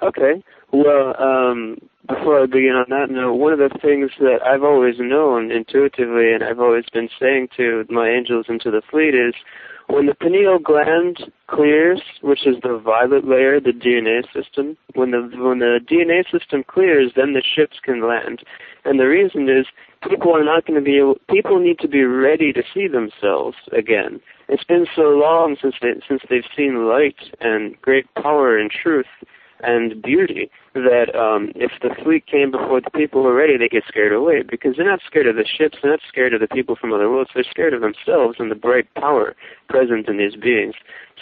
Okay. Well, before I begin on that note, one of the things that I've always known intuitively and I've always been saying to my angels and to the fleet is when the pineal gland clears, which is the violet layer, the DNA system, when the DNA system clears, then the ships can land. And the reason is people are not going to be able, people need to be ready to see themselves again. It's been so long since they've seen light and great power and truth and beauty that if the fleet came before the people were ready, they get scared away because they're not scared of the ships, they're not scared of the people from other worlds, they're scared of themselves and the bright power present in these beings.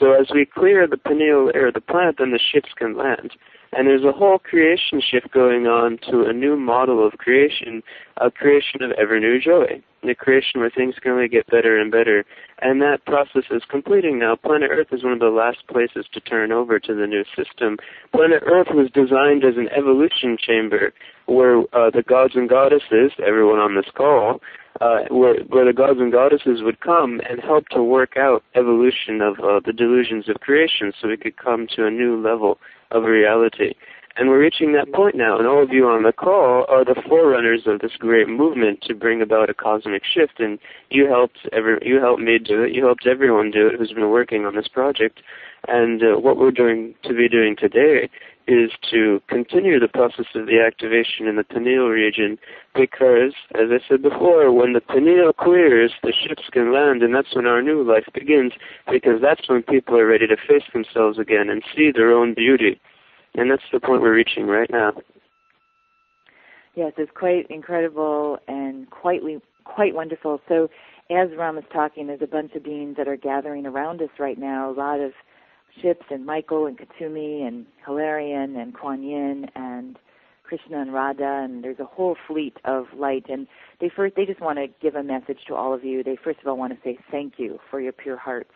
So as we clear the pineal layer of the plant, then the ships can land. And there's a whole creation shift going on to a new model of creation, a creation of ever new joy, a creation where things can only get better and better. And that process is completing now. Planet Earth is one of the last places to turn over to the new system. Planet Earth was designed as an evolution chamber where the gods and goddesses, everyone on this call, where the gods and goddesses would come and help to work out evolution of the delusions of creation so we could come to a new level of reality. And we're reaching that point now, and all of you on the call are the forerunners of this great movement to bring about a cosmic shift, and you helped me do it, you helped everyone do it who's been working on this project. And what we're doing today is to continue the process of the activation in the pineal region because, as I said before, when the pineal clears, the ships can land, and that's when our new life begins because that's when people are ready to face themselves again and see their own beauty. And that's the point we're reaching right now. Yes, it's quite incredible and quite wonderful. So as Ram is talking, there's a bunch of beings that are gathering around us right now, a lot of ships, and Michael and Katumi and Hilarion and Kuan Yin and Krishna and Radha, and there's a whole fleet of light. And they just want to give a message to all of you. They first of all want to say thank you for your pure hearts.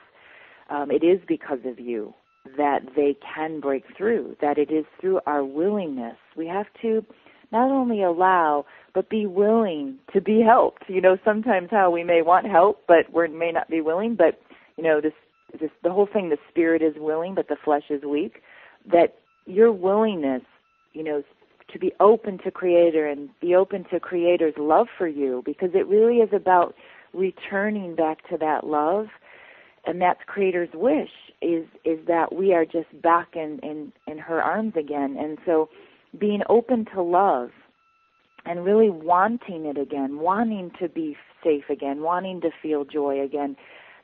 It is because of you that they can break through, that it is through our willingness. We have to not only allow, but be willing to be helped. You know, sometimes how we may want help, but we may not be willing, but, you know, the whole thing, the spirit is willing, but the flesh is weak, that your willingness, you know, to be open to Creator and be open to Creator's love for you, because it really is about returning back to that love, and that's Creator's wish, is that we are just back in her arms again. And so being open to love and really wanting it again, wanting to be safe again, wanting to feel joy again,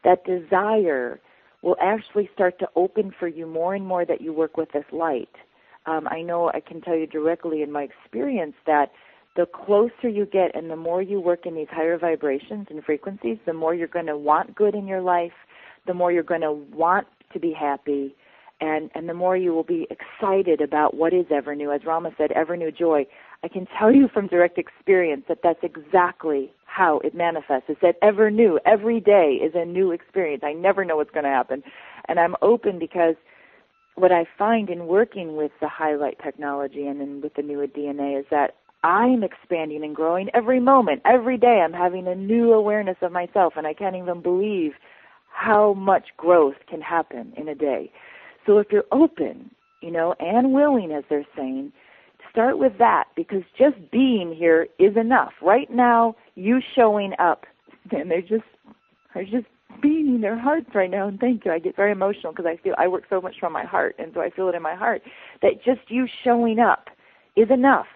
that desire will actually start to open for you more and more that you work with this light. I know I can tell you directly in my experience that the closer you get and the more you work in these higher vibrations and frequencies, the more you're going to want good in your life, the more you're going to want to be happy, and the more you will be excited about what is ever new. As Rama said, ever new joy. I can tell you from direct experience that that's exactly how it manifests. It's that ever new. Every day is a new experience. I never know what's going to happen. And I'm open because what I find in working with the highlight technology and then with the new DNA is that I'm expanding and growing every moment. Every day I'm having a new awareness of myself, and I can't even believe how much growth can happen in a day. So if you're open, you know, and willing, as they're saying, start with that, because just being here is enough. Right now, you showing up, and they're just being in their hearts right now, and thank you. I get very emotional because I work so much from my heart, and so I feel it in my heart, that just you showing up is enough.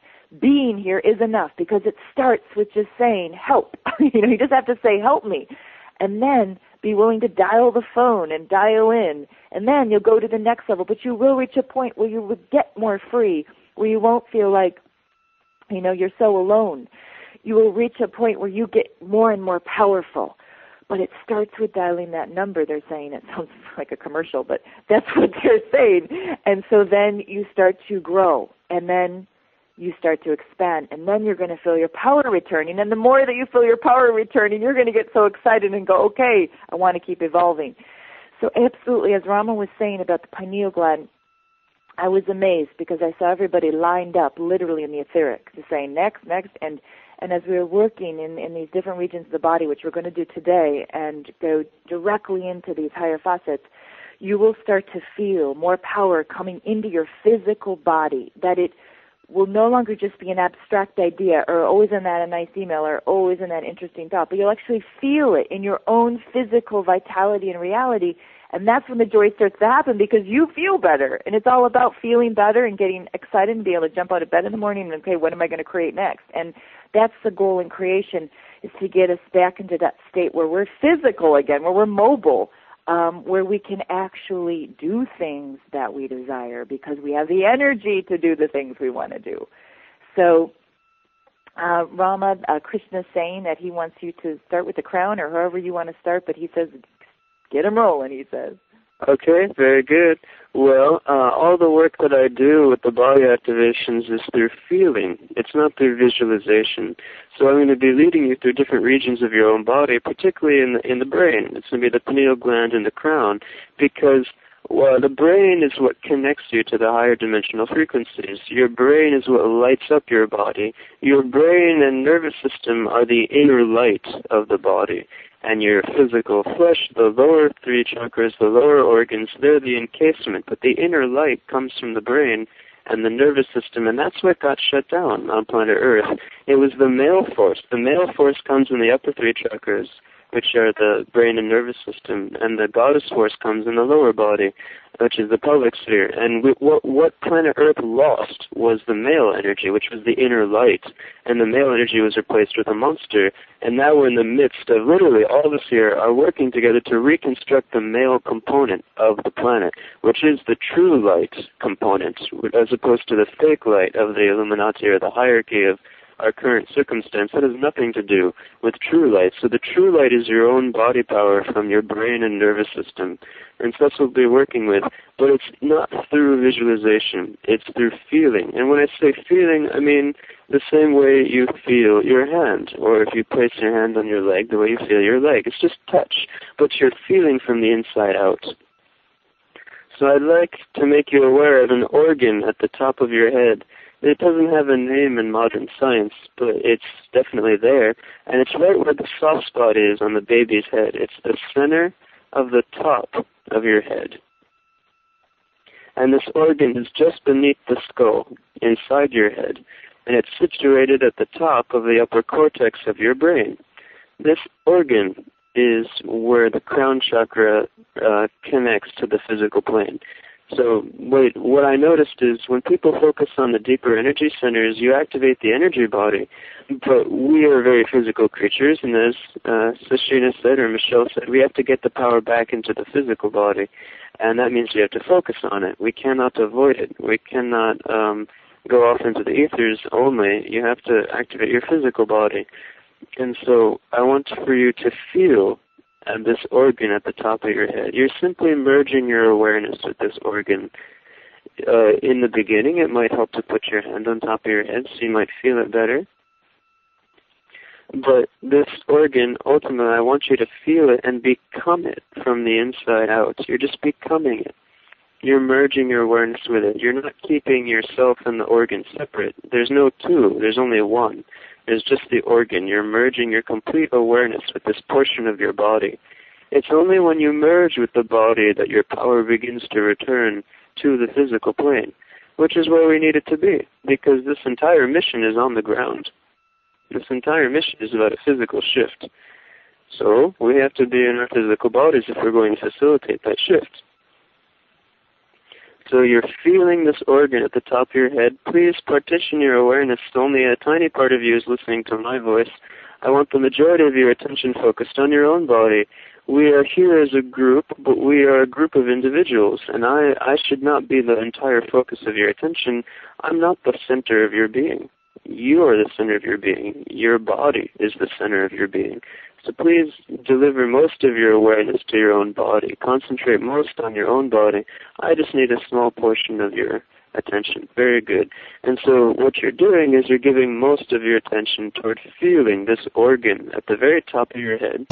Being here is enough, because it starts with just saying, help. You know, you just have to say, help me. And then be willing to dial the phone and dial in, and then you'll go to the next level. But you will reach a point where you will get more free, where you won't feel like, you know, you're so alone. You will reach a point where you get more and more powerful. But it starts with dialing that number, they're saying. It sounds like a commercial, but that's what they're saying. And so then you start to grow, and then you start to expand, and then you're going to feel your power returning. And the more that you feel your power returning, you're going to get so excited and go, okay, I want to keep evolving. So absolutely, as Rama was saying about the pineal gland, I was amazed because I saw everybody lined up literally in the etheric to say next, and as we were working in these different regions of the body, which we're going to do today, and go directly into these higher facets, you will start to feel more power coming into your physical body, that it will no longer just be an abstract idea or always in that a nice email or always in that interesting thought, but you'll actually feel it in your own physical vitality and reality. And that's when the joy starts to happen, because you feel better. And it's all about feeling better and getting excited and being able to jump out of bed in the morning and, okay, what am I going to create next? And that's the goal in creation, is to get us back into that state where we're physical again, where we're mobile, where we can actually do things that we desire because we have the energy to do the things we want to do. So Rama, Krishna's saying that he wants you to start with the crown or however you want to start, but he says, get him rolling, he says. Okay, very good. Well, all the work that I do with the body activations is through feeling. It's not through visualization. So I'm going to be leading you through different regions of your own body, particularly in the brain. It's going to be the pineal gland and the crown, because the brain is what connects you to the higher dimensional frequencies. Your brain is what lights up your body. Your brain and nervous system are the inner light of the body. And your physical flesh, the lower three chakras, the lower organs, they're the encasement. But the inner light comes from the brain and the nervous system, and that's what got shut down on planet Earth. It was the male force. The male force comes in the upper three chakras, which are the brain and nervous system, and the goddess force comes in the lower body, which is the pelvic sphere. And what planet Earth lost was the male energy, which was the inner light, and the male energy was replaced with a monster. And now we're in the midst of, literally all of us here are working together to reconstruct the male component of the planet, which is the true light component, as opposed to the fake light of the Illuminati or the hierarchy of our current circumstance. That has nothing to do with true light. So the true light is your own body power from your brain and nervous system. And so that's what we'll be working with. But it's not through visualization. It's through feeling. And when I say feeling, I mean the same way you feel your hand, or if you place your hand on your leg, the way you feel your leg. It's just touch, but you're feeling from the inside out. So I'd like to make you aware of an organ at the top of your head. It doesn't have a name in modern science, but it's definitely there, and it's right where the soft spot is on the baby's head. It's the center of the top of your head. And this organ is just beneath the skull, inside your head, and it's situated at the top of the upper cortex of your brain. This organ is where the crown chakra connects to the physical plane. So what I noticed is when people focus on the deeper energy centers, you activate the energy body. But we are very physical creatures, and as Sashina said, or Michele said, we have to get the power back into the physical body. And that means we have to focus on it. We cannot avoid it. We cannot go off into the ethers only. You have to activate your physical body. And so I want for you to feel this organ at the top of your head. You're simply merging your awareness with this organ. In the beginning, it might help to put your hand on top of your head so you might feel it better. But this organ, ultimately, I want you to feel it and become it from the inside out. You're just becoming it. You're merging your awareness with it. You're not keeping yourself and the organ separate. There's no two. There's only one. There's just the organ. You're merging your complete awareness with this portion of your body. It's only when you merge with the body that your power begins to return to the physical plane, which is where we need it to be, because this entire mission is on the ground. This entire mission is about a physical shift. So we have to be in our physical bodies if we're going to facilitate that shift. So you're feeling this organ at the top of your head. Please partition your awareness. Only a tiny part of you is listening to my voice. I want the majority of your attention focused on your own body. We are here as a group, but we are a group of individuals, and I should not be the entire focus of your attention. I'm not the center of your being. You are the center of your being. Your body is the center of your being. So please deliver most of your awareness to your own body. Concentrate most on your own body. I just need a small portion of your attention. Very good. And so what you're doing is you're giving most of your attention toward feeling this organ at the very top of your head.